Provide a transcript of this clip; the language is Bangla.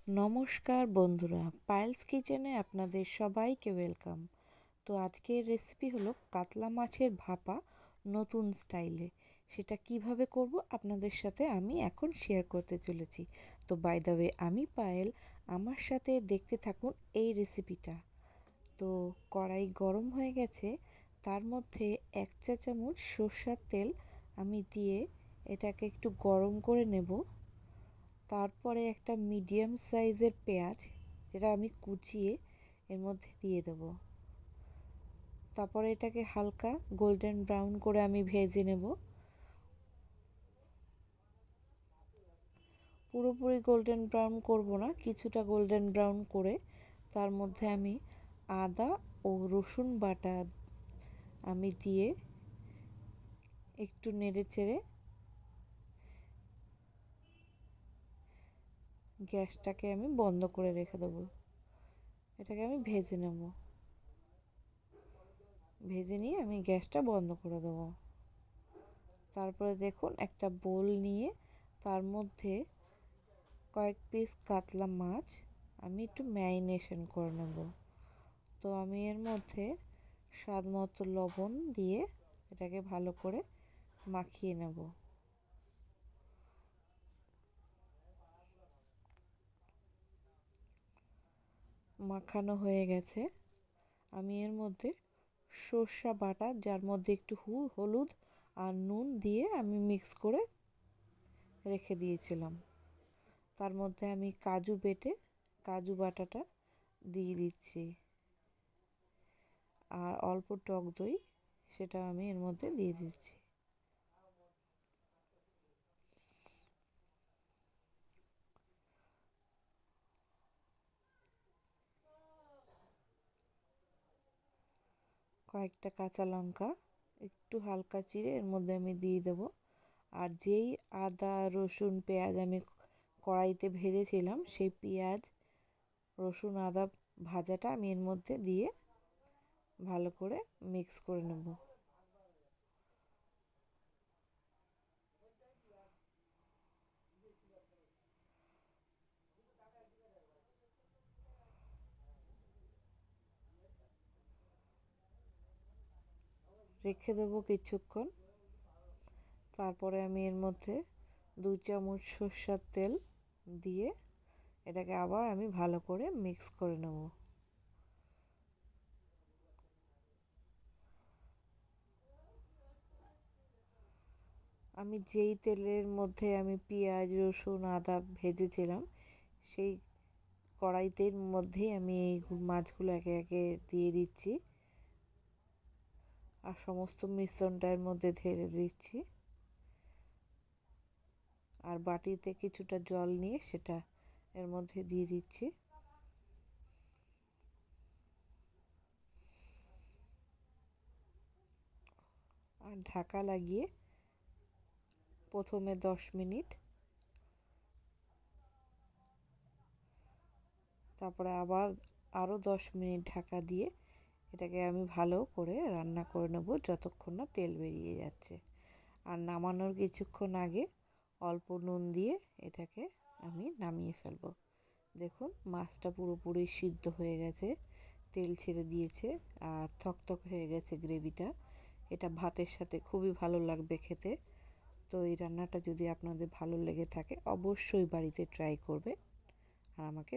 নমস্কার বন্ধুরা, পায়েলস কিচেনে আপনাদের সবাইকে ওয়েলকাম। তো আজকের রেসিপি হলো কাতলা মাছের ভাপা নতুন স্টাইলে। সেটা কিভাবে করব আপনাদের সাথে আমি এখন শেয়ার করতে চলেছি। তো বাই দ্য ওয়ে, আমি পায়েল, আমার সাথে দেখতে থাকুন এই রেসিপিটা। তো কড়াই গরম হয়ে গেছে, তার মধ্যে 1 চা চামচ সরষের তেল আমি দিয়ে এটাকে একটু গরম করে নেব। তারপরে একটা মিডিয়াম সাইজের পেঁয়াজ, যেটা আমি কুচিয়ে এর মধ্যে দিয়ে দেব। তারপরে এটাকে হালকা গোল্ডেন ব্রাউন করে আমি ভেজে নেব। পুরোপুরি গোল্ডেন ব্রাউন করব না, কিছুটা গোল্ডেন ব্রাউন করে তার মধ্যে আমি আদা ও রসুন বাটা আমি দিয়ে একটু নেড়ে চেড়ে গ্যাসটাকে আমি বন্ধ করে রেখে দেবো। এটাকে আমি ভেজে নেব। ভেজে নিয়ে আমি গ্যাসটা বন্ধ করে দেবো। তারপরে দেখুন, একটা বোল নিয়ে তার মধ্যে কয়েক পিস কাতলা মাছ আমি একটু ম্যারিনেশন করে নেব। তো আমি এর মধ্যে স্বাদ মতো লবণ দিয়ে এটাকে ভালো করে মাখিয়ে নেব। মাখানো হয়ে গেছে। আমি এর মধ্যে সর্ষে বাটা, যার মধ্যে একটু হলুদ আর নুন দিয়ে আমি মিক্স করে রেখে দিয়েছিলাম, তার মধ্যে আমি কাজু বাটাটা দিয়ে দিচ্ছি। আর অল্প টক দই, সেটা আমি এর মধ্যে দিয়ে দিচ্ছি। কয়েকটা কাঁচা লঙ্কা একটু হালকা চিড়ে এর মধ্যে আমি দিয়ে দেবো। আর যেই আদা রসুন পেঁয়াজ আমি কড়াইতে ভেজেছিলাম, সেই পেঁয়াজ রসুন আদা ভাজাটা আমি এর মধ্যে দিয়ে ভালো করে মিক্স করে নেব। রেখে দেবো কিছুক্ষণ। তারপরে আমি এর মধ্যে 2 চামচ সরষের তেল দিয়ে এটাকে আবার আমি ভালো করে মিক্স করে নেব। আমি যেই তেলের মধ্যে আমি পেঁয়াজ রসুন আদা ভেজেছিলাম, সেই কড়াইতের মধ্যেই আমি এই মাছগুলো একে একে দিয়ে দিচ্ছি আর সমস্ত মিশ্রণটা এর মধ্যে ঢেলে দিচ্ছি। আর বাটিতে কিছুটা জল নিয়ে সেটা এর মধ্যে দিয়ে দিচ্ছি। আর ঢাকা লাগিয়ে প্রথমে 10 মিনিট, তারপরে আবার আরও 10 মিনিট ঢাকা দিয়ে এটাকে আমি ভালো করে রান্না করে নেব যতক্ষণ না তেল বেরিয়ে যাচ্ছে। আর নামানোর কিছুক্ষণ আগে অল্প নুন দিয়ে এটাকে আমি নামিয়ে ফেলব। দেখুন, মাছটা পুরোপুরি সিদ্ধ হয়ে গেছে, তেল ছেড়ে দিয়েছে আর থকথক হয়ে গেছে গ্রেভিটা। এটা ভাতের সাথে খুবই ভালো লাগবে খেতে। তো এই রান্নাটা যদি আপনাদের ভালো লেগে থাকে, অবশ্যই বাড়িতে ট্রাই করবে আর আমাকে